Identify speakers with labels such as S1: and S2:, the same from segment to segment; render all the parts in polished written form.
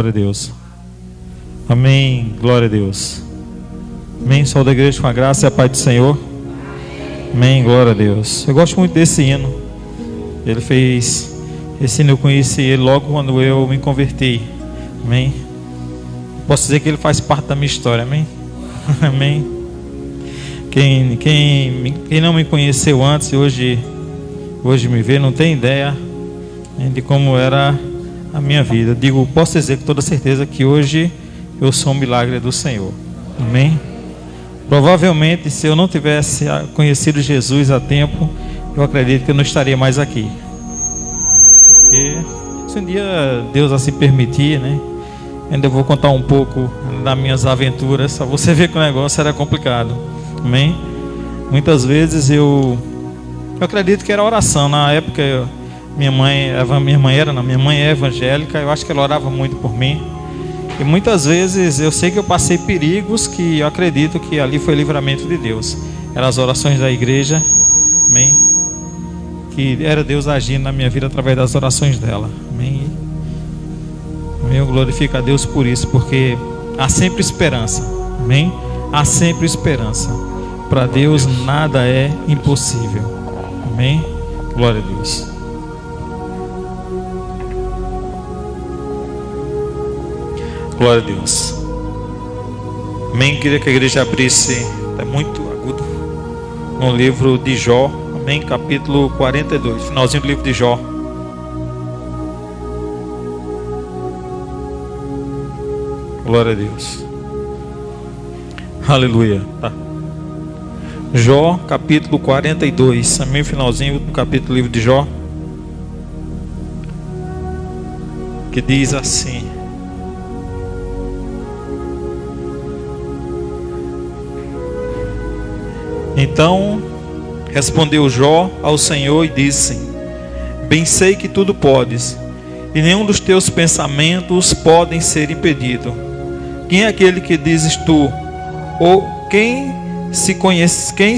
S1: Glória a Deus. Amém. Glória a Deus. Amém. Sou da igreja com a graça e a paz do Senhor. Amém. Glória a Deus. Eu gosto muito desse hino. Ele fez esse hino, eu conheci ele logo quando eu me converti. Amém. Posso dizer que ele faz parte da minha história. Amém. Amém. Quem não me conheceu antes e hoje me vê, não tem ideia de como era a minha vida. Posso dizer com toda certeza que hoje eu sou um milagre do Senhor. Amém. Provavelmente, se eu não tivesse conhecido Jesus a tempo, eu acredito que eu não estaria mais aqui. Porque se um dia Deus assim permitir, né? Ainda vou contar um pouco das minhas aventuras, só você ver que o negócio era complicado. Amém. Muitas vezes eu acredito que era oração. Na época minha mãe é evangélica, eu acho que ela orava muito por mim. E muitas vezes eu sei que eu passei perigos que eu acredito que ali foi livramento de Deus. Eram as orações da igreja, amém? Que era Deus agindo na minha vida através das orações dela, amém? Eu glorifico a Deus por isso, porque há sempre esperança, amém? Há sempre esperança. Para Deus nada é impossível, amém? Glória a Deus. Glória a Deus. Amém. Queria que a igreja abrisse, é muito agudo, no livro de Jó. Amém. Capítulo 42, finalzinho do livro de Jó. Glória a Deus. Aleluia. Tá. Jó, capítulo 42. Amém. Finalzinho do capítulo do livro de Jó. Que diz assim: Então respondeu Jó ao Senhor e disse: Bem sei que tudo podes, e nenhum dos teus pensamentos podem ser impedido. Quem é aquele que dizes tu? Ou quem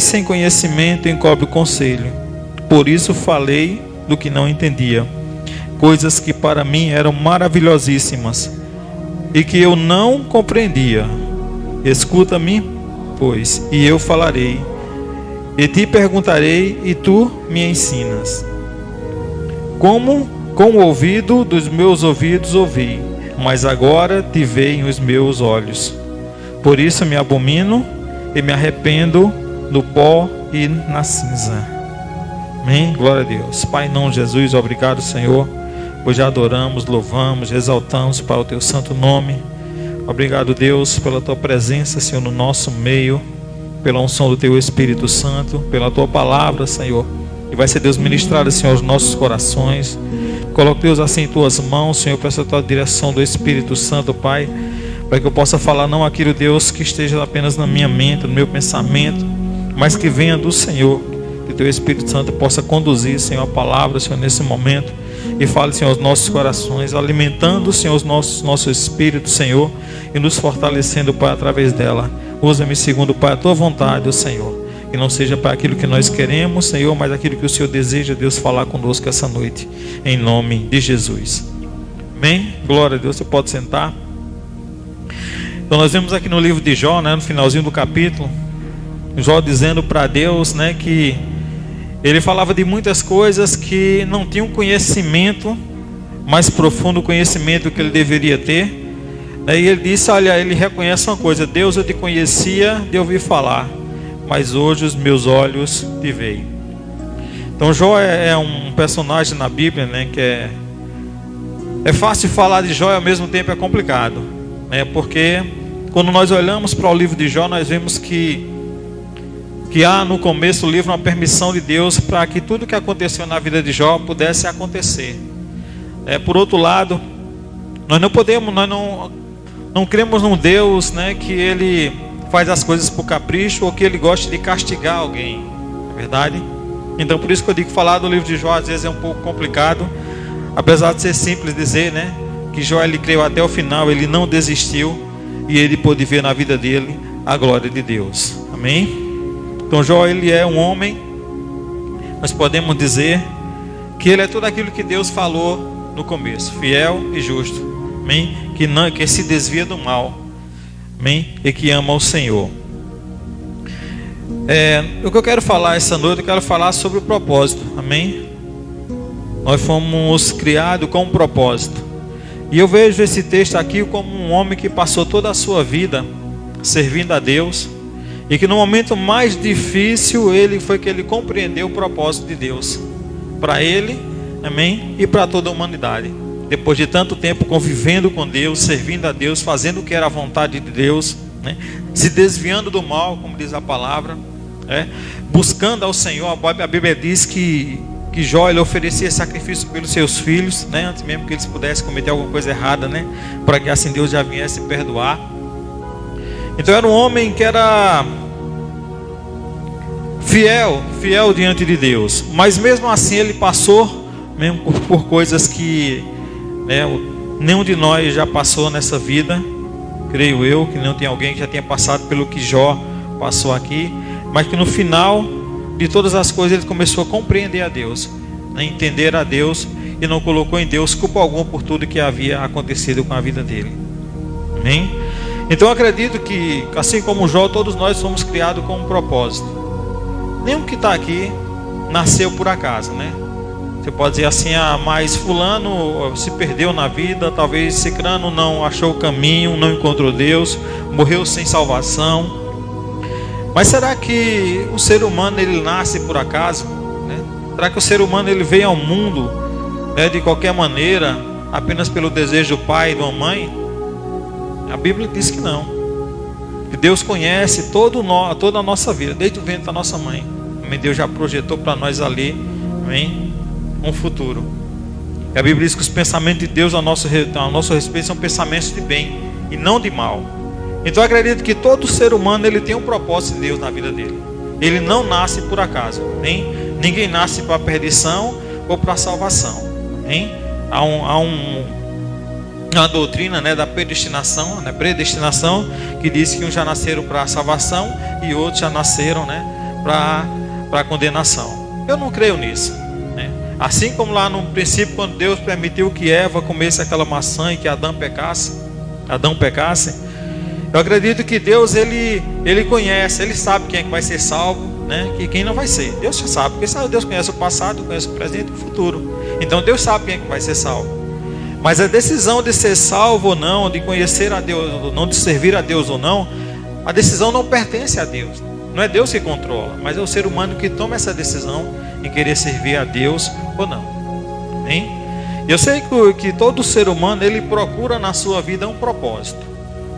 S1: sem conhecimento encobre o conselho? Por isso falei do que não entendia, coisas que para mim eram maravilhosíssimas e que eu não compreendia. Escuta-me, pois, e eu falarei. E te perguntarei, e tu me ensinas. Como com o ouvido dos meus ouvidos ouvi, mas agora te veem os meus olhos. Por isso me abomino e me arrependo no pó e na cinza. Amém? Glória a Deus. Pai, em nome de Jesus, obrigado, Senhor, pois já adoramos, louvamos, exaltamos para o teu santo nome. Obrigado, Deus, pela tua presença, Senhor, no nosso meio, pela unção do teu Espírito Santo, pela tua palavra, Senhor, e vai ser, Deus, ministrada, Senhor, aos nossos corações. Coloque, Deus, assim em tuas mãos, Senhor, peço a tua direção do Espírito Santo, Pai, para que eu possa falar não aquilo, Deus, que esteja apenas na minha mente, no meu pensamento, mas que venha do Senhor, que o teu Espírito Santo possa conduzir, Senhor, a palavra, Senhor, nesse momento, e fale, Senhor, aos nossos corações, alimentando, Senhor, nosso espírito, Senhor, e nos fortalecendo, Pai, através dela. Usa-me segundo, Pai, a tua vontade, Senhor. Que não seja para aquilo que nós queremos, Senhor, mas aquilo que o Senhor deseja, Deus, falar conosco essa noite. Em nome de Jesus. Amém? Glória a Deus. Você pode sentar. Então nós vemos aqui no livro de Jó, né, no finalzinho do capítulo, Jó dizendo para Deus, né, que ele falava de muitas coisas que não tinha um conhecimento, mais profundo conhecimento que ele deveria ter. Aí ele disse, olha, ele reconhece uma coisa: Deus, eu te conhecia de ouvir falar, mas hoje os meus olhos te veem. Então Jó é um personagem na Bíblia, né, que é fácil falar de Jó e ao mesmo tempo é complicado, né, porque quando nós olhamos para o livro de Jó, nós vemos que há no começo do livro uma permissão de Deus para que tudo que aconteceu na vida de Jó pudesse acontecer. Por outro lado, nós não cremos num Deus, né, que ele faz as coisas por capricho ou que ele gosta de castigar alguém, não é verdade? Então por isso que eu digo que falar do livro de Jó às vezes é um pouco complicado, apesar de ser simples dizer, né, que Jó ele creu até o final, ele não desistiu e ele pôde ver na vida dele a glória de Deus. Amém? Então Jó ele é um homem, nós podemos dizer que ele é tudo aquilo que Deus falou no começo, fiel e justo. Amém? que se desvia do mal, amém? E que ama o Senhor. O que eu quero falar essa noite, eu quero falar sobre o propósito, amém? Nós fomos criados com um propósito. E eu vejo esse texto aqui como um homem que passou toda a sua vida servindo a Deus, e que no momento mais difícil ele compreendeu o propósito de Deus para ele, amém? E para toda a humanidade. Depois de tanto tempo convivendo com Deus, servindo a Deus, fazendo o que era a vontade de Deus, né? Se desviando do mal, como diz a palavra, buscando ao Senhor. A Bíblia diz que Jó, ele oferecia sacrifício pelos seus filhos, né? Antes mesmo que eles pudessem cometer alguma coisa errada, né? Para que assim Deus já viesse perdoar. Então era um homem que era fiel diante de Deus. Mas mesmo assim ele passou mesmo por coisas que, né, nenhum de nós já passou nessa vida. Creio eu que não tem alguém que já tenha passado pelo que Jó passou aqui. Mas que no final de todas as coisas ele começou a compreender a Deus, a entender a Deus, e não colocou em Deus culpa alguma por tudo que havia acontecido com a vida dele. Amém? Então eu acredito que, assim como Jó, todos nós somos criados com um propósito. Nenhum que está aqui nasceu por acaso, né? Você pode dizer assim, mas fulano se perdeu na vida, talvez cicrano não achou o caminho, não encontrou Deus, morreu sem salvação. Mas será que o ser humano ele nasce por acaso, né? Será que o ser humano ele veio ao mundo, né, de qualquer maneira, apenas pelo desejo do pai e de uma mãe? A Bíblia diz que não. Que Deus conhece toda a nossa vida, desde o ventre da nossa mãe. Amém? Deus já projetou para nós ali, amém, um futuro. E a Bíblia diz que os pensamentos de Deus a nosso respeito são pensamentos de bem e não de mal. Então eu acredito que todo ser humano ele tem um propósito de Deus na vida dele. Ele não nasce por acaso, ninguém nasce para a perdição ou para a salvação, amém? Há uma doutrina, né, da predestinação, né, que diz que uns já nasceram para a salvação e outros já nasceram, né, para a condenação. Eu não creio nisso, né? Assim como lá no princípio, quando Deus permitiu que Eva comesse aquela maçã e que Adão pecasse, eu acredito que Deus ele conhece, ele sabe quem é que vai ser salvo, né, e quem não vai ser. Deus já sabe, porque Deus conhece o passado, conhece o presente e o futuro. Então Deus sabe quem é que vai ser salvo. Mas a decisão de ser salvo ou não, de conhecer a Deus ou não, de servir a Deus ou não, a decisão não pertence a Deus. Não é Deus que controla, mas é o ser humano que toma essa decisão em querer servir a Deus ou não. Hein? Eu sei que todo ser humano ele procura na sua vida um propósito.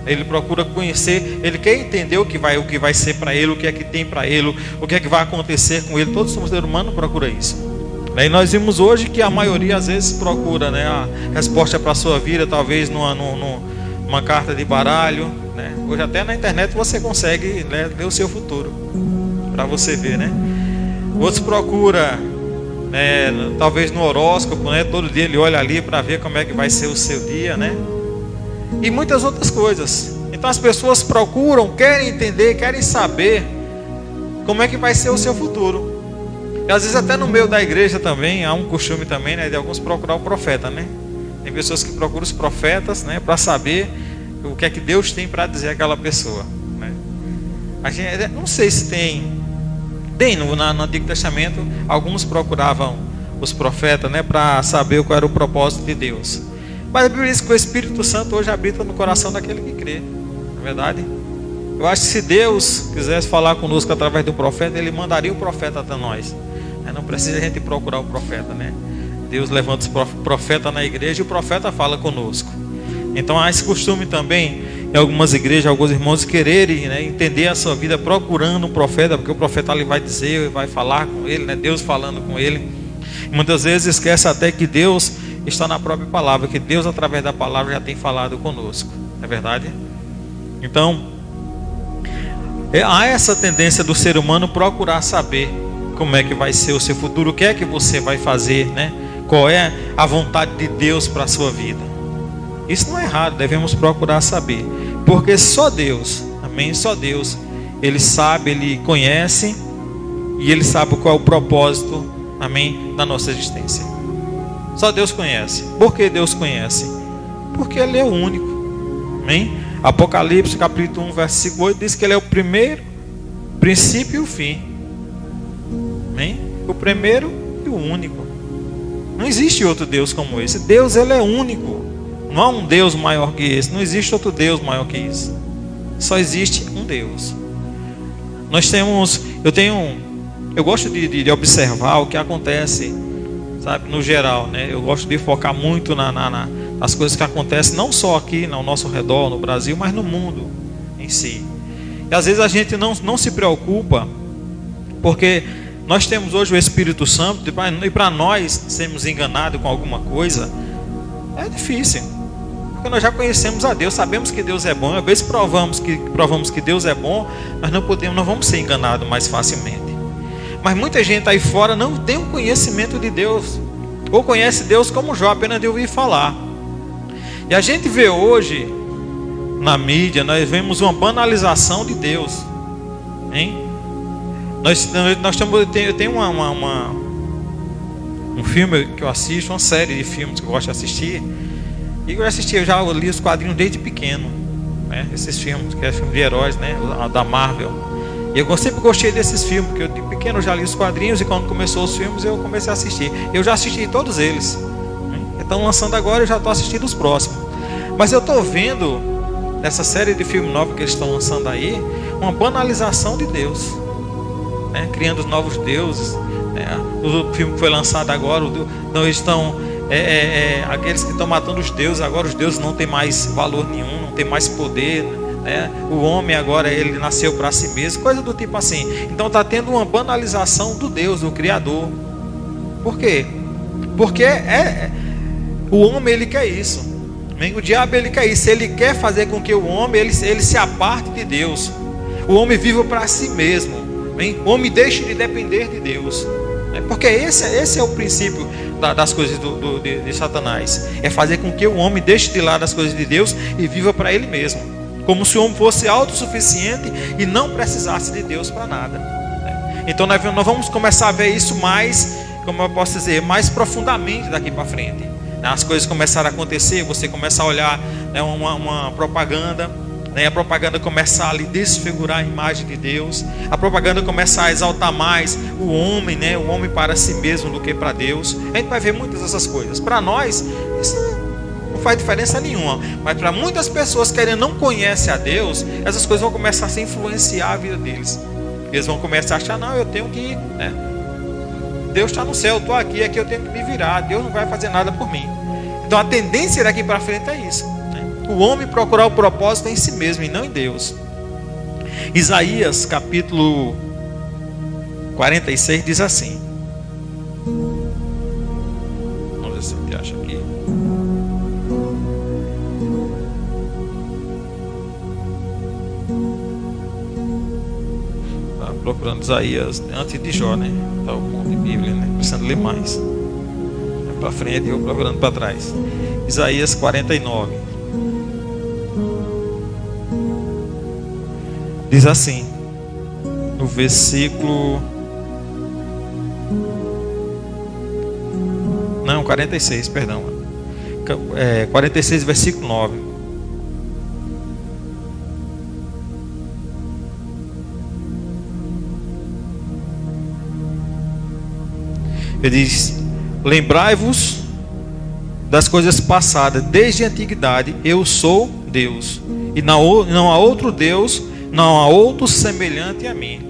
S1: Ele procura conhecer, ele quer entender o que vai ser para ele, o que é que tem para ele, o que é que vai acontecer com ele. Todo ser humano procura isso. E nós vimos hoje que a maioria às vezes procura, né, a resposta para a sua vida, talvez numa carta de baralho, né? Hoje até na internet você consegue, né, ler o seu futuro, para você ver, né? Outros procuram, talvez no horóscopo, né? Todo dia ele olha ali para ver como é que vai ser o seu dia, né? E muitas outras coisas. Então as pessoas procuram, querem entender, querem saber como é que vai ser o seu futuro. E às vezes até no meio da igreja também há um costume também, né, de alguns procurar o profeta, né? Tem pessoas que procuram os profetas, né, para saber o que é que Deus tem para dizer àquela pessoa, né? A gente, não sei se tem no Antigo Testamento alguns procuravam os profetas, né, para saber qual era o propósito de Deus. Mas a Bíblia diz que o Espírito Santo hoje habita no coração daquele que crê. Não é verdade? Eu acho que se Deus quisesse falar conosco através do profeta, Ele mandaria o profeta até nós. Não precisa a gente procurar o profeta, né? Deus levanta o profeta na igreja e o profeta fala conosco. Então há esse costume também em algumas igrejas, alguns irmãos quererem, né, entender a sua vida procurando um profeta, porque o profeta ali vai dizer, vai falar com ele, né? Deus falando com ele. E muitas vezes esquece até que Deus está na própria palavra, que Deus através da palavra já tem falado conosco. É verdade? Então há essa tendência do ser humano procurar saber como é que vai ser o seu futuro, o que é que você vai fazer, né? Qual é a vontade de Deus para a sua vida. Isso não é errado, devemos procurar saber, porque só Deus, amém? Só Deus, Ele sabe, Ele conhece e Ele sabe qual é o propósito, amém, da nossa existência. Só Deus conhece. Por que Deus conhece? Porque Ele é o único. Amém? Apocalipse capítulo 1, versículo 8 diz que Ele é o primeiro, princípio e o fim. Amém? O primeiro e o único. Não existe outro Deus como esse. Deus, Ele é único. Não há um Deus maior que esse. Não existe outro Deus maior que esse. Só existe um Deus. Eu gosto de observar o que acontece, sabe, no geral, né? Eu gosto de focar muito nas coisas que acontecem, não só aqui no nosso redor, no Brasil, mas no mundo em si. E às vezes a gente não se preocupa, porque nós temos hoje o Espírito Santo, e para nós sermos enganados com alguma coisa, é difícil. Porque nós já conhecemos a Deus, sabemos que Deus é bom. Às vezes provamos que Deus é bom, mas não vamos ser enganados mais facilmente. Mas muita gente aí fora não tem um conhecimento de Deus, ou conhece Deus como Jó, apenas de ouvir falar. E a gente vê hoje na mídia, nós vemos uma banalização de Deus, hein? Eu tenho um filme que eu assisto, uma série de filmes que eu gosto de assistir. E eu já li os quadrinhos desde pequeno, né? Esses filmes, que é filme de heróis, né? Da Marvel. E eu sempre gostei desses filmes, porque eu de pequeno já li os quadrinhos, e quando começou os filmes eu comecei a assistir. Eu já assisti todos eles, né? Estão lançando agora, eu já estou assistindo os próximos. Mas eu estou vendo nessa série de filme novo que eles estão lançando aí, uma banalização de Deus, né? Criando os novos deuses, né? O filme que foi lançado agora, não estão... aqueles que estão matando os deuses, agora os deuses não tem mais valor nenhum, não tem mais poder, né? O homem agora, ele nasceu para si mesmo, coisa do tipo assim. Então está tendo uma banalização do Deus, do Criador. Por quê? Porque o homem, ele quer isso. O diabo, ele quer isso. Ele quer fazer com que o homem ele se aparte de Deus. O homem viva para si mesmo. O homem deixe de depender de Deus. Porque esse é o princípio das coisas de Satanás. É fazer com que o homem deixe de lado as coisas de Deus e viva para ele mesmo, como se o homem fosse autossuficiente e não precisasse de Deus para nada. Então nós vamos começar a ver isso mais, como eu posso dizer, mais profundamente daqui para frente. As coisas começaram a acontecer, você começa a olhar, né, uma propaganda, né, a propaganda começar a lhe desfigurar a imagem de Deus, a propaganda começar a exaltar mais o homem, né, o homem para si mesmo do que para Deus. A gente vai ver muitas dessas coisas. Para nós, isso não faz diferença nenhuma, mas para muitas pessoas que ainda não conhecem a Deus, essas coisas vão começar a se influenciar a vida deles. Eles vão começar a achar, não, eu tenho que ir, né? Deus está no céu, eu estou aqui eu tenho que me virar, Deus não vai fazer nada por mim. Então a tendência daqui para frente é isso, né? O homem procurar o propósito em si mesmo e não em Deus. Isaías capítulo 46 diz assim, vamos ver se a gente acha aqui. Está procurando Isaías antes de Jó, né? Está o monte de Bíblia, né? Precisando ler mais. Para frente e eu procurando para trás. Isaías 49 diz assim, no versículo 46, perdão, 46 versículo 9. Ele diz: lembrai-vos das coisas passadas, desde a antiguidade eu sou Deus, e não há outro Deus, não há outro semelhante a mim.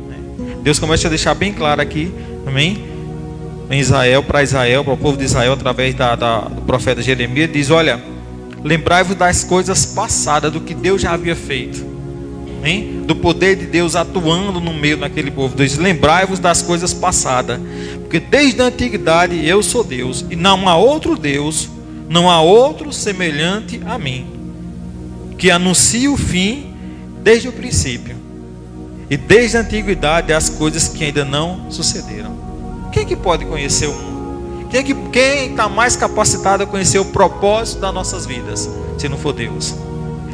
S1: Deus começa a deixar bem claro aqui, amém? Em Israel, para o povo de Israel, através do profeta Jeremias, diz: olha, lembrai-vos das coisas passadas, do que Deus já havia feito, amém? Do poder de Deus atuando no meio daquele povo. Diz: lembrai-vos das coisas passadas, porque desde a antiguidade eu sou Deus, e não há outro Deus, não há outro semelhante a mim, que anuncia o fim desde o princípio, e desde a antiguidade as coisas que ainda não sucederam. Quem que pode conhecer o mundo? Quem está mais capacitado a conhecer o propósito das nossas vidas, se não for Deus?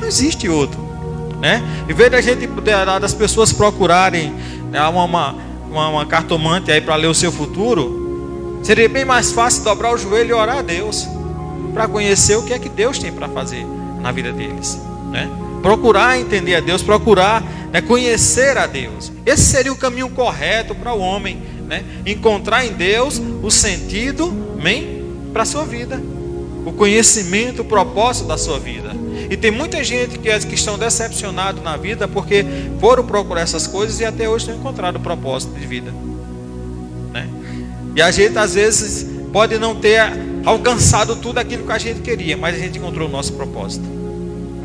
S1: Não existe outro, né? Em vez das pessoas procurarem uma cartomante aí para ler o seu futuro, seria bem mais fácil dobrar o joelho e orar a Deus, para conhecer o que é que Deus tem para fazer na vida deles. né? Procurar entender a Deus, procurar, né, conhecer a Deus. Esse seria o caminho correto para o homem, né? Encontrar em Deus o sentido, amém, para a sua vida, o conhecimento, o propósito da sua vida. E tem muita gente que estão decepcionados na vida porque foram procurar essas coisas e até hoje não encontraram o propósito de vida, né? E a gente às vezes pode não ter alcançado tudo aquilo que a gente queria, mas a gente encontrou o nosso propósito,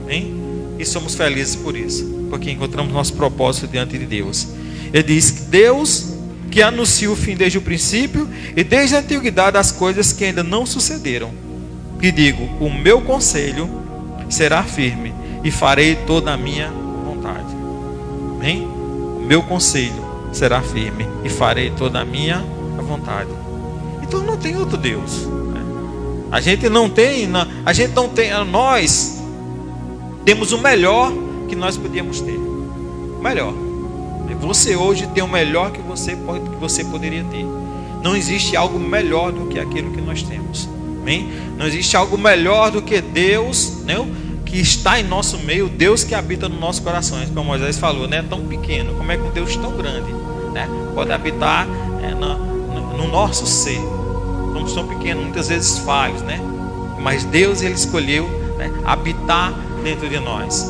S1: amém? E somos felizes por isso, porque encontramos nosso propósito diante de Deus. Ele diz que Deus que anuncia o fim desde o princípio e desde a antiguidade as coisas que ainda não sucederam. Que digo, o meu conselho será firme e farei toda a minha vontade. Amém? O meu conselho será firme e farei toda a minha vontade. Então não tem outro Deus, né? A gente não tem, nós temos o melhor que nós podíamos ter. O melhor. Você hoje tem o melhor que você poderia ter. Não existe algo melhor do que aquilo que nós temos. Amém? Não existe algo melhor do que Deus, né, que está em nosso meio, Deus que habita nos nossos corações. Como Moisés falou, né, tão pequeno, como é que um Deus tão grande, né, pode habitar no nosso ser. Somos tão pequenos, muitas vezes falhos, né? Mas Deus, Ele escolheu, né, habitar dentro de nós.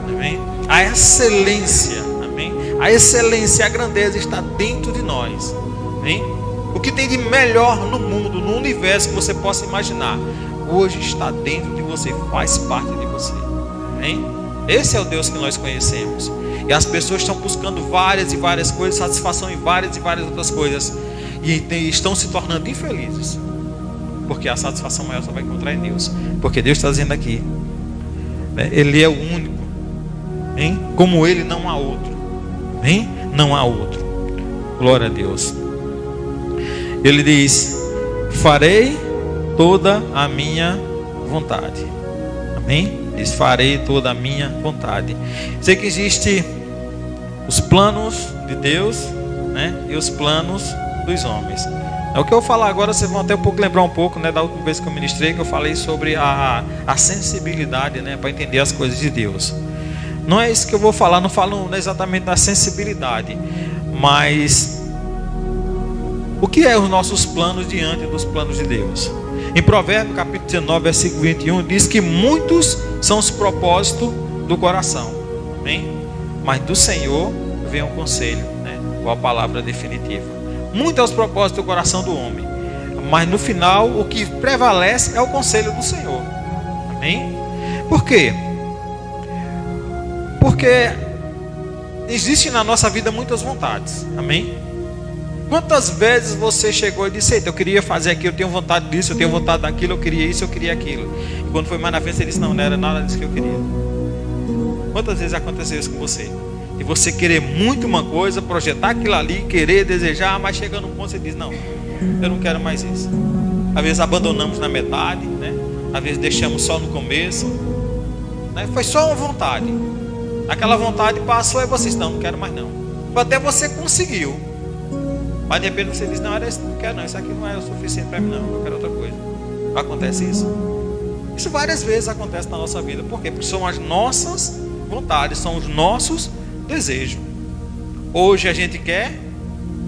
S1: Amém? A excelência, amém? A excelência, a grandeza está dentro de nós. Amém? O que tem de melhor no mundo, no universo que você possa imaginar, hoje está dentro de você, faz parte de você. Amém? Esse é o Deus que nós conhecemos. E as pessoas estão buscando várias e várias coisas, satisfação em várias e várias outras coisas, e estão se tornando infelizes, porque a satisfação maior só vai encontrar em Deus. Porque Deus está dizendo aqui, né, Ele é o único, hein? Como Ele não há outro, hein? Não há outro. Glória a Deus. Ele diz: farei toda a minha vontade. Amém? Diz: farei toda a minha vontade. Sei que existe os planos de Deus, né, e os planos dos homens. É o que eu vou falar agora. Vocês vão até lembrar um pouco, né, da última vez que eu ministrei, que eu falei sobre a sensibilidade, né, para entender as coisas de Deus. Não é isso que eu vou falar. Não falo exatamente da sensibilidade, mas o que é os nossos planos diante dos planos de Deus? Em Provérbios capítulo 19, versículo 21, diz que muitos são os propósitos do coração, amém? Mas do Senhor vem um conselho, né? Ou a palavra definitiva. Muitos são os propósitos do coração do homem, mas no final o que prevalece é o conselho do Senhor, amém? Por quê? Porque existem na nossa vida muitas vontades, amém? Quantas vezes você chegou e disse: eita, eu queria fazer aquilo, eu tenho vontade disso, eu tenho vontade daquilo, eu queria isso, eu queria aquilo. E quando foi mais na frente, você disse: não era nada disso que eu queria. Quantas vezes aconteceu isso com você? E você querer muito uma coisa, projetar aquilo ali, querer, desejar, mas chega num ponto você diz: não, eu não quero mais isso. Às vezes abandonamos na metade, né? Às vezes deixamos só no começo, né? Foi só uma vontade. Aquela vontade passou e você disse: não quero mais não. Até você conseguiu. Mas de repente você diz: não, era isso, não quero não, isso aqui não é o suficiente para mim não, eu quero outra coisa. Acontece isso? Isso várias vezes acontece na nossa vida. Por quê? Porque são as nossas vontades, são os nossos desejos. Hoje a gente quer,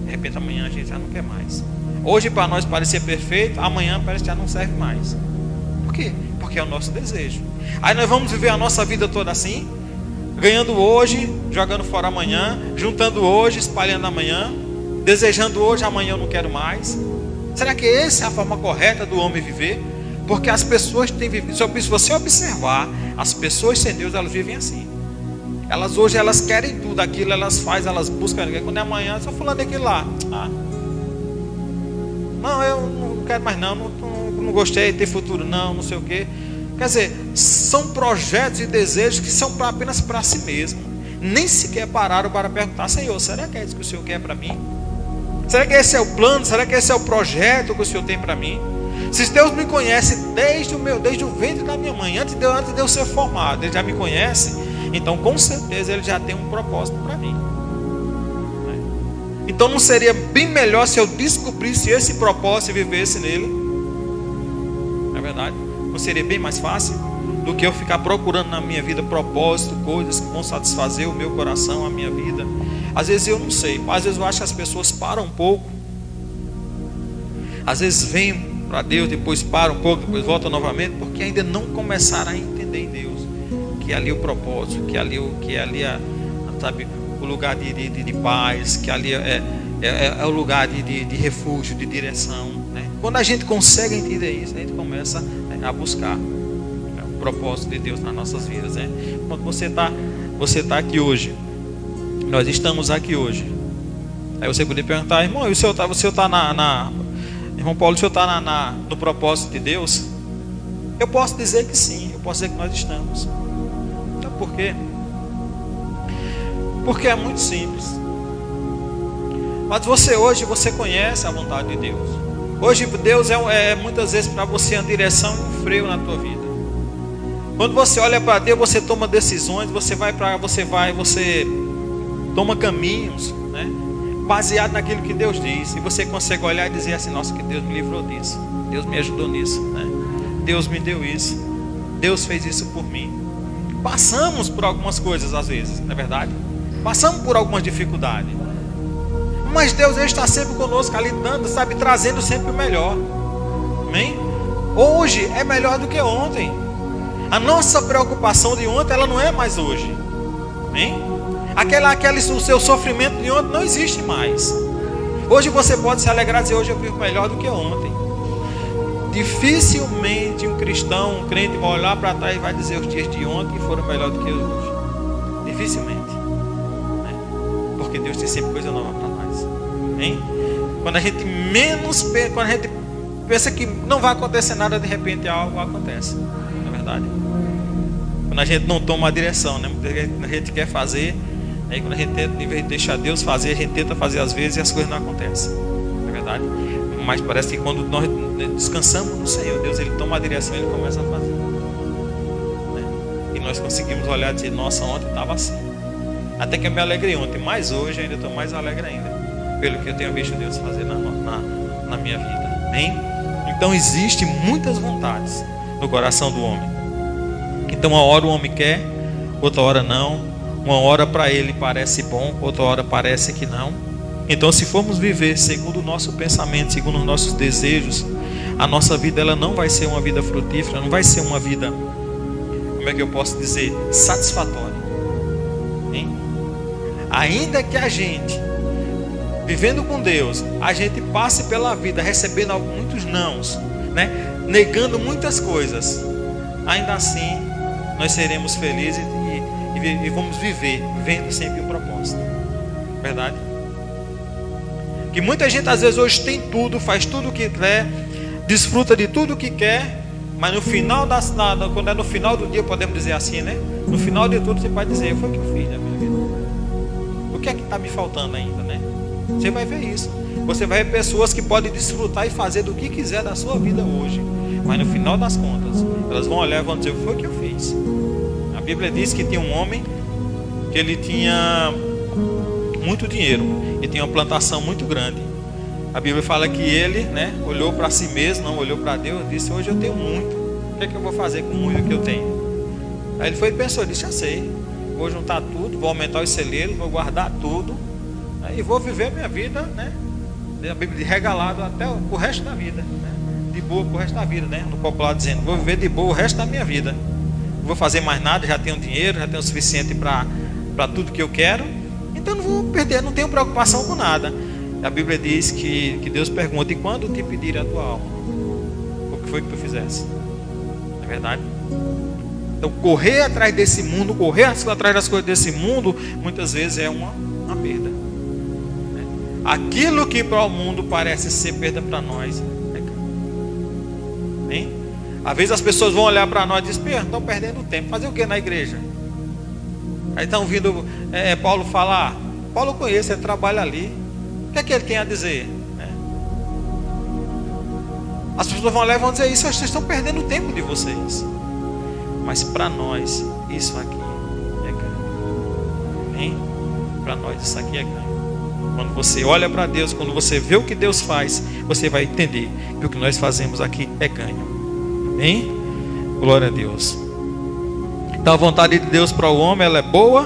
S1: de repente amanhã a gente já não quer mais. Hoje para nós parecia perfeito, amanhã parece que já não serve mais. Por quê? Porque é o nosso desejo. Aí nós vamos viver a nossa vida toda assim, ganhando hoje, jogando fora amanhã, juntando hoje, espalhando amanhã, desejando hoje, amanhã eu não quero mais. Será que essa é a forma correta do homem viver? Porque as pessoas têm vivido, se você observar, as pessoas sem Deus, elas vivem assim. Elas hoje, elas querem tudo aquilo, elas fazem, elas buscam. Quando é amanhã, só falando daquilo lá. Não, eu não quero mais não gostei de ter futuro não sei o quê. Quer dizer, são projetos e desejos que são apenas para si mesmo. Nem sequer pararam para perguntar: Senhor, será que é isso que o Senhor quer para mim? Será que esse é o plano? Será que esse é o projeto que o Senhor tem para mim? Se Deus me conhece desde o ventre da minha mãe, antes de eu ser formado, Ele já me conhece, então com certeza Ele já tem um propósito para mim. Então não seria bem melhor se eu descobrisse esse propósito e vivesse nele? Não é verdade? Não seria bem mais fácil? do que eu ficar procurando na minha vida propósito, coisas que vão satisfazer o meu coração, a minha vida. Às vezes eu não sei, às vezes eu acho que as pessoas param um pouco, às vezes vêm para Deus, depois param um pouco, depois voltam novamente, porque ainda não começaram a entender em Deus que ali é o propósito, que ali é, sabe, o lugar de paz, que ali é o lugar de refúgio, de direção, né? Quando a gente consegue entender isso, a gente começa a buscar o propósito de Deus nas nossas vidas, né? Quando você está aqui hoje, nós estamos aqui hoje, aí você poderia perguntar: irmão, o senhor está irmão Paulo, o senhor está no propósito de Deus? Eu posso dizer que sim, eu posso dizer que nós estamos. Então por quê? Porque é muito simples. Mas hoje você conhece a vontade de Deus. Hoje Deus é muitas vezes para você uma direção e um freio na tua vida. Quando você olha para Deus, você toma decisões, você toma caminhos, né, baseado naquilo que Deus diz. E você consegue olhar e dizer assim: nossa, que Deus me livrou disso, Deus me ajudou nisso, né? Deus me deu isso, Deus fez isso por mim. Passamos por algumas coisas às vezes, não é verdade? Passamos por algumas dificuldades, mas Deus está sempre conosco ali, dando, sabe, trazendo sempre o melhor. Amém? Hoje é melhor do que ontem. A nossa preocupação de ontem, ela não é mais hoje. Amém? O seu sofrimento de ontem não existe mais. Hoje você pode se alegrar e dizer: hoje eu vivo melhor do que ontem. Dificilmente um cristão, um crente vai olhar para trás e vai dizer: os dias de ontem foram melhor do que hoje. Dificilmente, né? Porque Deus tem sempre coisa nova para nós. Hein? Quando a gente pensa que não vai acontecer nada, de repente algo acontece. Não é verdade? Quando a gente não toma a direção, né? A gente quer fazer, aí quando a gente tenta, em vez de deixar Deus fazer, a gente tenta fazer às vezes e as coisas não acontecem. Não é verdade? Mas parece que quando nós descansamos no Senhor, Deus, Ele toma a direção e Ele começa a fazer, né? E nós conseguimos olhar e dizer: nossa, ontem estava assim, até que eu me alegrei ontem, mas hoje eu ainda estou mais alegre ainda, pelo que eu tenho visto Deus fazer na minha vida. Amém? Então existem muitas vontades no coração do homem. Então uma hora o homem quer, outra hora não. Uma hora para ele parece bom, outra hora parece que não. Então, se formos viver segundo o nosso pensamento, segundo os nossos desejos, a nossa vida ela não vai ser uma vida frutífera, não vai ser uma vida, como é que eu posso dizer, satisfatória. Hein? Ainda que a gente, vivendo com Deus, a gente passe pela vida recebendo muitos nãos, né? Negando muitas coisas, ainda assim nós seremos felizes e vamos viver vendo sempre um propósito. Verdade? Que muita gente às vezes hoje tem tudo, faz tudo o que quer, desfruta de tudo o que quer, mas no final quando é no final do dia, podemos dizer assim, né? No final de tudo você pode dizer: foi o que eu fiz na minha vida. O que é que está me faltando ainda, né? Você vai ver isso. Você vai ver pessoas que podem desfrutar e fazer do que quiser da sua vida hoje, mas no final das contas, elas vão olhar e vão dizer: foi o que eu fiz. A Bíblia diz que tinha um homem que ele tinha muito dinheiro e tinha uma plantação muito grande. A Bíblia fala que ele, né, olhou para si mesmo, não olhou para Deus, e disse: hoje eu tenho muito, o que é que eu vou fazer com muito que eu tenho? Aí ele foi e pensou, disse: já sei, vou juntar tudo, vou aumentar os celeiros, vou guardar tudo, né, e vou viver a minha vida, né, a Bíblia diz regalado até o resto da vida, né, de boa pro resto da vida, né, no popular dizendo: vou viver de boa o resto da minha vida, não vou fazer mais nada, já tenho dinheiro, já tenho o suficiente para tudo que eu quero, então não vou perder, não tenho preocupação com nada. A Bíblia diz que Deus pergunta: e quando te pedir a tua alma, o que foi que tu fizesse? Não é verdade? Então correr atrás desse mundo, correr atrás das coisas desse mundo, muitas vezes é uma perda, né? Aquilo que para o mundo parece ser perda, para nós é ganho. Hein? Às vezes as pessoas vão olhar para nós e dizem: estão perdendo tempo, fazer o que na igreja? Aí estão ouvindo Paulo falar. Paulo conhece, ele trabalha ali, o que é que ele tem a dizer, né? As pessoas vão olhar e vão dizer isso: vocês estão perdendo o tempo de vocês. Mas para nós isso aqui é ganho. Hein? Para nós isso aqui é ganho. Quando você olha para Deus, quando você vê o que Deus faz, você vai entender que o que nós fazemos aqui é ganho. Hein? Glória a Deus. Então a vontade de Deus para o homem, ela é boa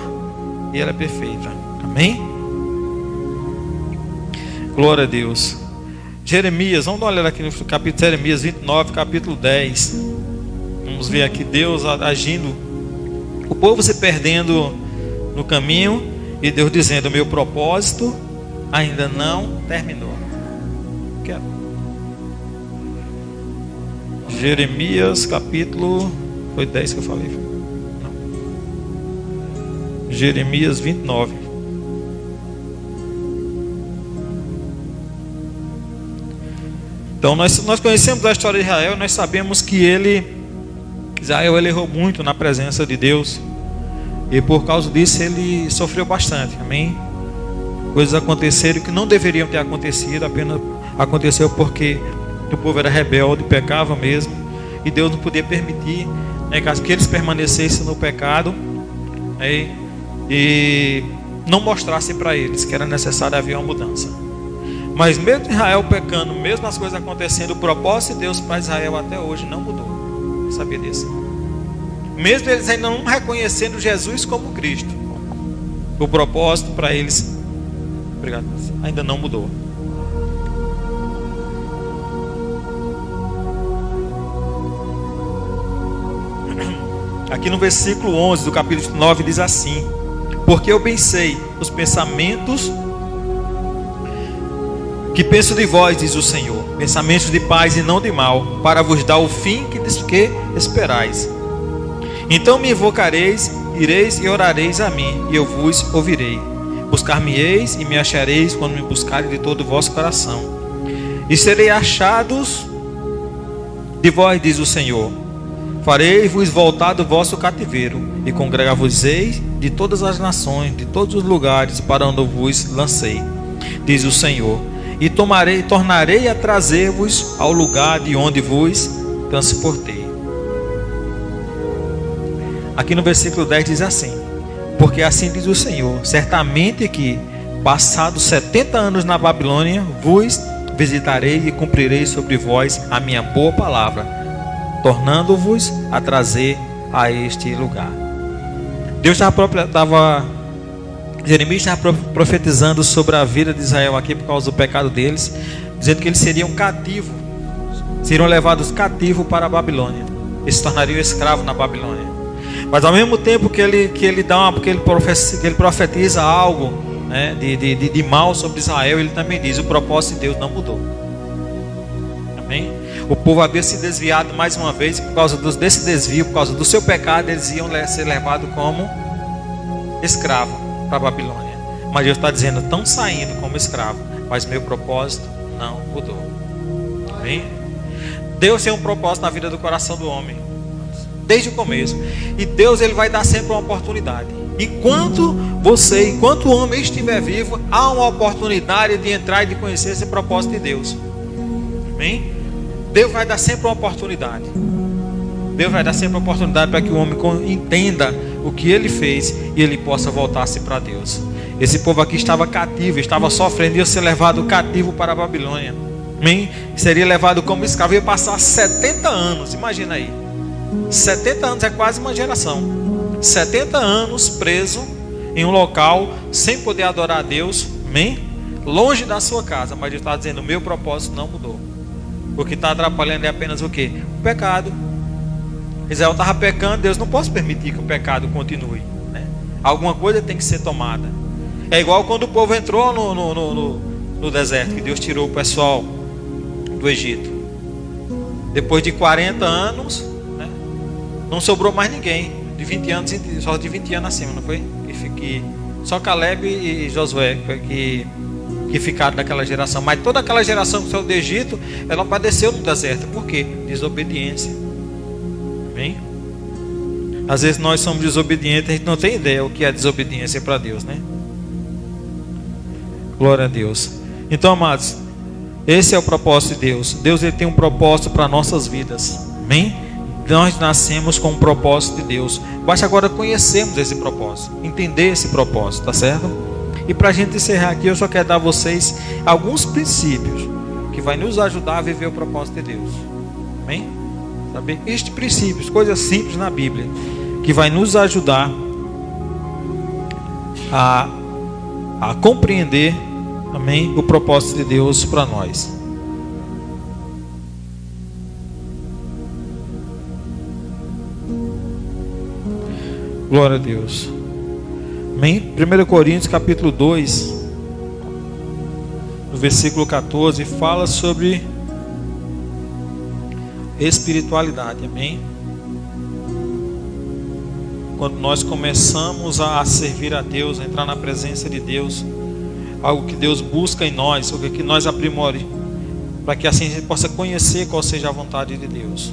S1: e ela é perfeita. Amém? Glória a Deus. Jeremias, vamos dar uma olhada aqui no capítulo de Jeremias 29, capítulo 10. Vamos ver aqui Deus agindo, o povo se perdendo no caminho e Deus dizendo: meu propósito ainda não terminou. Jeremias capítulo, foi 10 que eu falei? Não. Jeremias 29. Então nós conhecemos a história de Israel. Nós sabemos que Israel errou muito na presença de Deus, e por causa disso ele sofreu bastante. Amém? Coisas aconteceram que não deveriam ter acontecido, apenas aconteceu porque o povo era rebelde, pecava mesmo, e Deus não podia permitir, né, que eles permanecessem no pecado, né, e não mostrasse para eles que era necessário haver uma mudança. Mas mesmo Israel pecando, mesmo as coisas acontecendo, o propósito de Deus para Israel até hoje não mudou. Você sabia disso? Mesmo eles ainda não reconhecendo Jesus como Cristo, o propósito para eles, obrigado, ainda não mudou. Aqui no versículo 11 do capítulo 9 diz assim: porque eu bem sei os pensamentos que penso de vós, diz o Senhor, pensamentos de paz e não de mal, para vos dar o fim que esperais. Então me invocareis, ireis e orareis a mim, e eu vos ouvirei. Buscar-me-eis e me achareis quando me buscarem de todo o vosso coração. E serei achados de vós, diz o Senhor. Farei-vos voltar do vosso cativeiro, e congregar-vos-eis de todas as nações, de todos os lugares para onde vos lancei, diz o Senhor. E tornarei a trazer-vos ao lugar de onde vos transportei. Aqui no versículo 10 diz assim: porque assim diz o Senhor, certamente que, passados 70 anos na Babilônia, vos visitarei e cumprirei sobre vós a minha boa palavra, tornando-vos a trazer a este lugar. Jeremias estava profetizando sobre a vida de Israel aqui por causa do pecado deles, dizendo que eles seriam cativos, seriam levados cativos para a Babilônia, eles se tornariam escravos na Babilônia. Mas ao mesmo tempo que ele profetiza algo, né, de mal sobre Israel, ele também diz: o propósito de Deus não mudou. Amém? O povo havia se desviado mais uma vez, e por causa desse desvio, por causa do seu pecado, eles iam ser levados como escravo para a Babilônia. Mas Deus está dizendo: estão saindo como escravo, mas meu propósito não mudou. Amém? Deus tem um propósito na vida do coração do homem, desde o começo. E Deus, ele vai dar sempre uma oportunidade. Enquanto o homem estiver vivo, há uma oportunidade de entrar e de conhecer esse propósito de Deus. Amém? Deus vai dar sempre uma oportunidade. Deus vai dar sempre uma oportunidade para que o homem entenda o que ele fez e ele possa voltar-se para Deus. Esse povo aqui estava cativo, estava sofrendo, ia ser levado cativo para a Babilônia. Amém? Seria levado como escravo, ia passar 70 anos, imagina aí. 70 anos é quase uma geração. 70 anos preso em um local, sem poder adorar a Deus, amém? Longe da sua casa. Mas Deus está dizendo: o meu propósito não mudou. O que está atrapalhando é apenas o quê? O pecado. Israel estava pecando, Deus não pode permitir que o pecado continue, né? Alguma coisa tem que ser tomada. É igual quando o povo entrou no deserto, que Deus tirou o pessoal do Egito. Depois de 40 anos, né, não sobrou mais ninguém. De 20 anos, só de 20 anos acima, não foi? Só Caleb e Josué que ficaram daquela geração. Mas toda aquela geração que saiu do Egito, ela padeceu no deserto. Por quê? Desobediência. Amém? Às vezes nós somos desobedientes, a gente não tem ideia o que é desobediência para Deus, né? Glória a Deus. Então, amados, esse é o propósito de Deus. Deus, ele tem um propósito para nossas vidas. Amém? Nós nascemos com um propósito de Deus. Basta agora conhecermos esse propósito, entender esse propósito, tá certo? E para a gente encerrar aqui, eu só quero dar a vocês alguns princípios que vai nos ajudar a viver o propósito de Deus. Amém? Saber estes princípios, coisas simples na Bíblia, que vai nos ajudar a compreender, amém, o propósito de Deus para nós. Glória a Deus. Amém? 1 Coríntios capítulo 2, no versículo 14, fala sobre espiritualidade. Amém? Quando nós começamos a servir a Deus, a entrar na presença de Deus, algo que Deus busca em nós, algo que nós aprimore, para que assim a gente possa conhecer qual seja a vontade de Deus.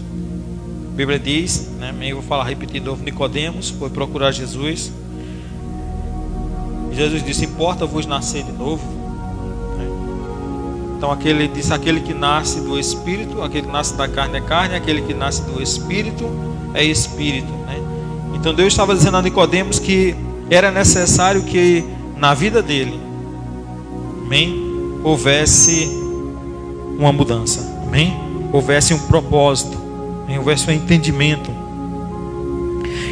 S1: A Bíblia diz, né, eu vou repetir de novo, Nicodemos foi procurar Jesus. Jesus disse: importa-vos nascer de novo? Então aquele disse: aquele que nasce do Espírito, aquele que nasce da carne é carne, aquele que nasce do Espírito é Espírito, né? Então Deus estava dizendo a Nicodemos que era necessário que na vida dele, amém, houvesse uma mudança, amém, houvesse um propósito, amém? Houvesse um entendimento.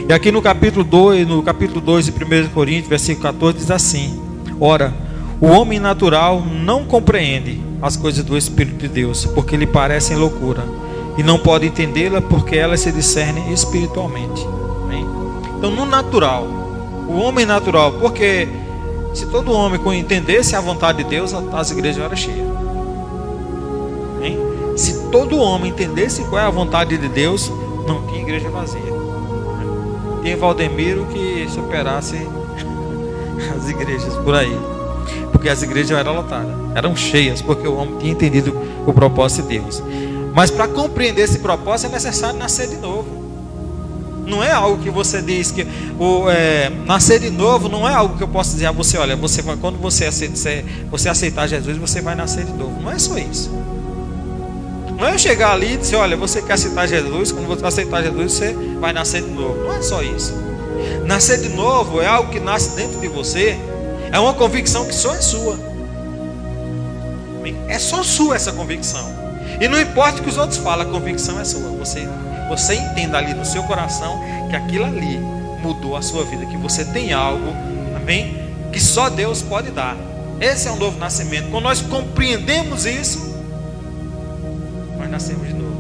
S1: E aqui no capítulo 2 de 1 Coríntios, versículo 14, diz assim: ora, o homem natural não compreende as coisas do Espírito de Deus, porque lhe parecem loucura, e não pode entendê-la, porque elas se discernem espiritualmente. Amém? Então, no natural, o homem natural, porque se todo homem entendesse a vontade de Deus, as igrejas eram cheias. Amém? Se todo homem entendesse qual é a vontade de Deus, não tinha igreja vazia. Tem Valdemiro que superasse as igrejas por aí, porque as igrejas eram lotadas, eram cheias, porque o homem tinha entendido o propósito de Deus. Mas para compreender esse propósito é necessário nascer de novo. Não é algo que você diz que nascer de novo não é algo que eu posso dizer a você: olha, você vai, quando você aceitar Jesus, você vai nascer de novo. Não é só isso. Não é eu chegar ali e dizer: olha, você quer aceitar Jesus, quando você aceitar Jesus, você vai nascer de novo. Não é só isso. Nascer de novo é algo que nasce dentro de você, é uma convicção que só é sua. É só sua essa convicção. E não importa o que os outros falam, a convicção é sua. Você entenda ali no seu coração que aquilo ali mudou a sua vida, que você tem algo, amém, que só Deus pode dar. Esse é um novo nascimento. Quando nós compreendemos isso, nós nascemos de novo.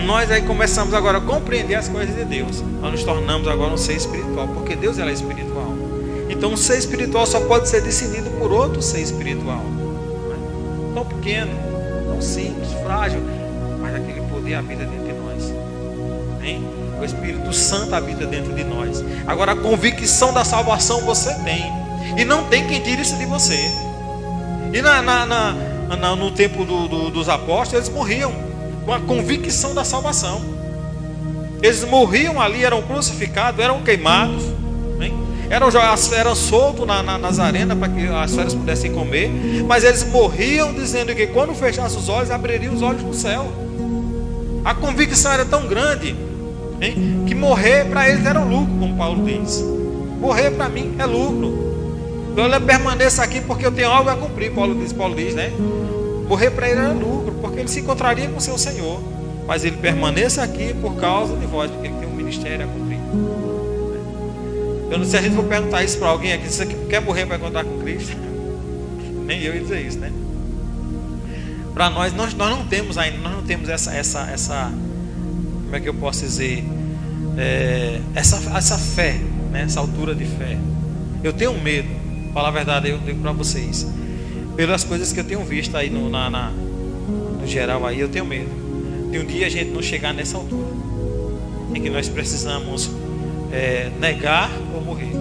S1: Nós começamos agora a compreender as coisas de Deus. Nós nos tornamos agora um ser espiritual, porque Deus é espiritual. Então um ser espiritual só pode ser decidido por outro ser espiritual. Tão pequeno, tão simples, frágil, mas aquele poder habita dentro de nós. Amém? O Espírito Santo habita dentro de nós. Agora a convicção da salvação você tem, e não tem quem tire isso de você. E no tempo dos apóstolos, eles morriam com a convicção da salvação. Eles morriam ali, eram crucificados, eram queimados, né? eram soltos nas arenas para que as feras pudessem comer. Mas eles morriam dizendo que quando fechassem os olhos, abririam os olhos no céu. A convicção era tão grande, hein, que morrer para eles era um lucro, como Paulo diz. Morrer para mim é lucro. Eu permaneço aqui porque eu tenho algo a cumprir, Paulo diz, né? Morrer para ele era lucro, porque ele se encontraria com o seu Senhor. Mas ele permaneça aqui por causa de vós, porque ele tem um ministério a cumprir. Eu não sei se a gente for perguntar isso para alguém aqui: você quer morrer para encontrar com Cristo? Nem eu ia dizer isso, né? Para nós não temos ainda, nós não temos essa como é que eu posso dizer? Essa fé, né? Essa altura de fé. Eu tenho medo, falar a verdade, eu digo para vocês, pelas coisas que eu tenho visto aí no geral aí, eu tenho medo de um dia a gente não chegar nessa altura em que nós precisamos negar ou morrer.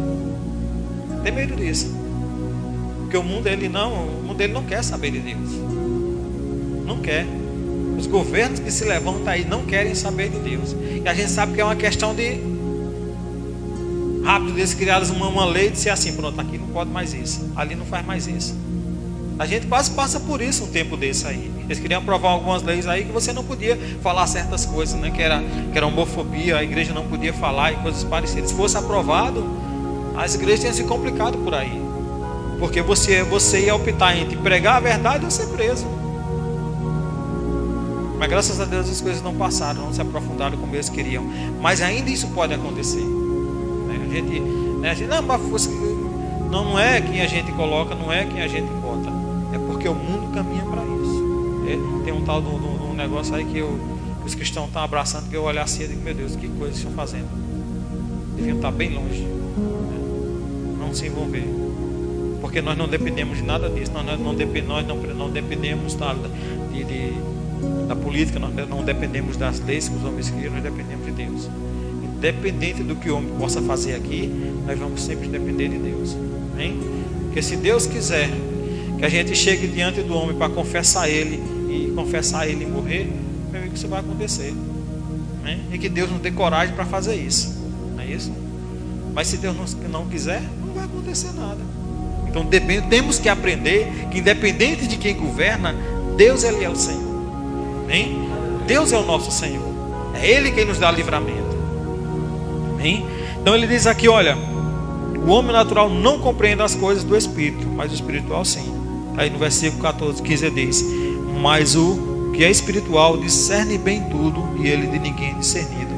S1: Tenho medo disso, porque o mundo ele não quer saber de Deus, não quer. Os governos que se levantam aí não querem saber de Deus, e a gente sabe que é uma questão de rápido deles criaram uma lei de ser assim: pronto, aqui não pode mais isso, ali não faz mais isso. A gente quase passa por isso um tempo desse aí. Eles queriam aprovar algumas leis aí que você não podia falar certas coisas, né? Que era homofobia, a igreja não podia falar e coisas parecidas. Se fosse aprovado, as igrejas tinham se complicado por aí, porque você ia optar entre pregar a verdade ou ser preso. Mas graças a Deus as coisas não passaram, não se aprofundaram como eles queriam. Mas ainda isso pode acontecer. A gente não é quem a gente coloca, não é quem a gente bota. É porque o mundo caminha para isso. Tem um tal de um negócio aí que os cristãos estão abraçando, que eu olhar assim e digo, meu Deus, que coisa estão fazendo? Deviam estar bem longe. Não se envolver. Porque nós não dependemos de nada disso. Nós não dependemos da política, nós não dependemos das leis que os homens criam, nós dependemos de Deus. Independente do que o homem possa fazer aqui, nós vamos sempre depender de Deus. Amém? Porque se Deus quiser que a gente chegue diante do homem para confessar Ele e morrer, meu amigo, isso vai acontecer. Amém? E que Deus nos dê coragem para fazer isso. Não é isso? Mas se Deus não quiser, não vai acontecer nada. Então temos que aprender que independente de quem governa, Deus Ele é o Senhor. Amém? Deus é o nosso Senhor. É Ele quem nos dá livramento. Amém? Então ele diz aqui, olha, o homem natural não compreende as coisas do Espírito, mas o espiritual sim. Aí no versículo 14, 15 diz, mas o que é espiritual discerne bem tudo, e ele de ninguém é discernido.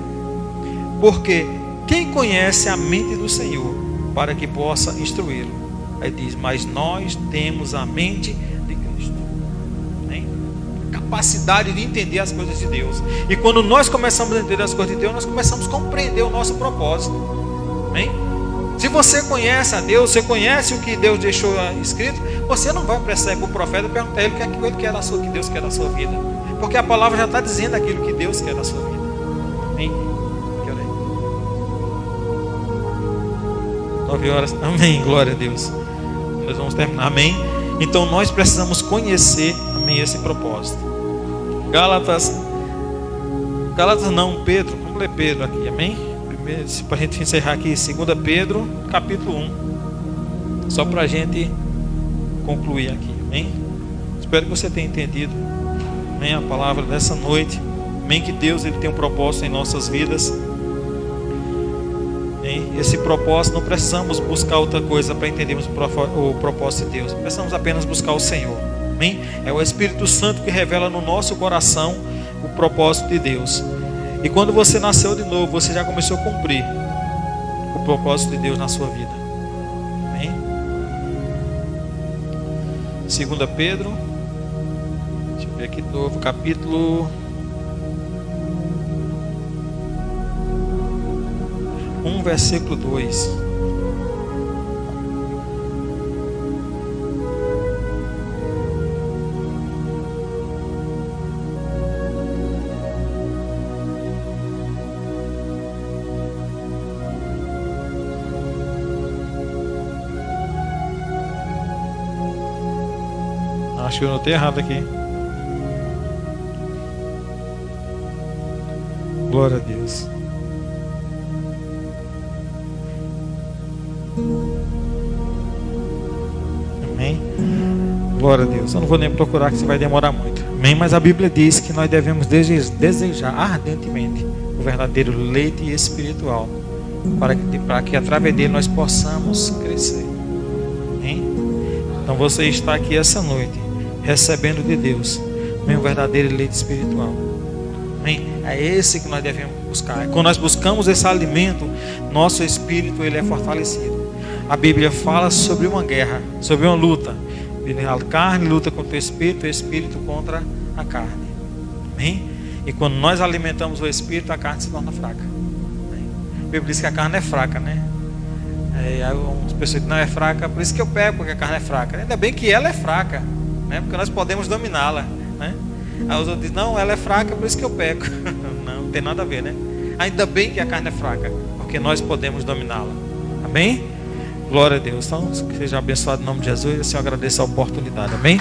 S1: Porque quem conhece a mente do Senhor, para que possa instruí-lo? Aí diz, mas nós temos a mente de Cristo. Amém? Capacidade de entender as coisas de Deus. E quando nós começamos a entender as coisas de Deus, nós começamos a compreender o nosso propósito. Amém? Se você conhece a Deus, você conhece o que Deus deixou escrito, você não vai precisar ir para o profeta e perguntar a ele o que quer da sua, que Deus quer da sua vida. Porque a palavra já está dizendo aquilo que Deus quer da sua vida. Amém? 9 horas. Amém. Glória a Deus. Nós vamos terminar. Amém. Então nós precisamos conhecer, amém, esse propósito. Gálatas não, Pedro. Vamos ler Pedro aqui. Amém. Para a gente encerrar aqui, 2 Pedro, capítulo 1. Só para a gente concluir aqui. Amém. Espero que você tenha entendido, amém, a palavra dessa noite. Amém. Que Deus Ele tem um propósito em nossas vidas. Esse propósito, não precisamos buscar outra coisa para entendermos o propósito de Deus. Precisamos apenas buscar o Senhor. Amém? É o Espírito Santo que revela no nosso coração o propósito de Deus. E quando você nasceu de novo, você já começou a cumprir o propósito de Deus na sua vida. Amém? 2 Pedro, deixa eu ver aqui de novo, capítulo 1, versículo 2. Acho que eu notei errado aqui. Glória a Deus. Amém. Glória a Deus. Eu não vou nem procurar, que isso vai demorar muito. Amém. Mas a Bíblia diz que nós devemos desejar ardentemente o verdadeiro leite espiritual, para que através dele nós possamos crescer. Amém. Então você está aqui essa noite recebendo de Deus, amém, o verdadeiro leite espiritual. Amém. É esse que nós devemos buscar. Quando nós buscamos esse alimento, nosso espírito ele é fortalecido. A Bíblia fala sobre uma guerra, sobre uma luta. A carne luta contra o espírito contra a carne. Amém? E quando nós alimentamos o espírito, a carne se torna fraca. Amém? A Bíblia diz que a carne é fraca, né? As pessoas dizem que não é fraca, por isso que eu pego, porque a carne é fraca. Ainda bem que ela é fraca, né? Porque nós podemos dominá-la, né? Aí os outros dizem, não, ela é fraca, por isso que eu pego. Não tem nada a ver, né? Ainda bem que a carne é fraca, porque nós podemos dominá-la. Amém? Glória a Deus. Então, que seja abençoado em nome de Jesus. E assim eu agradeço a oportunidade. Amém?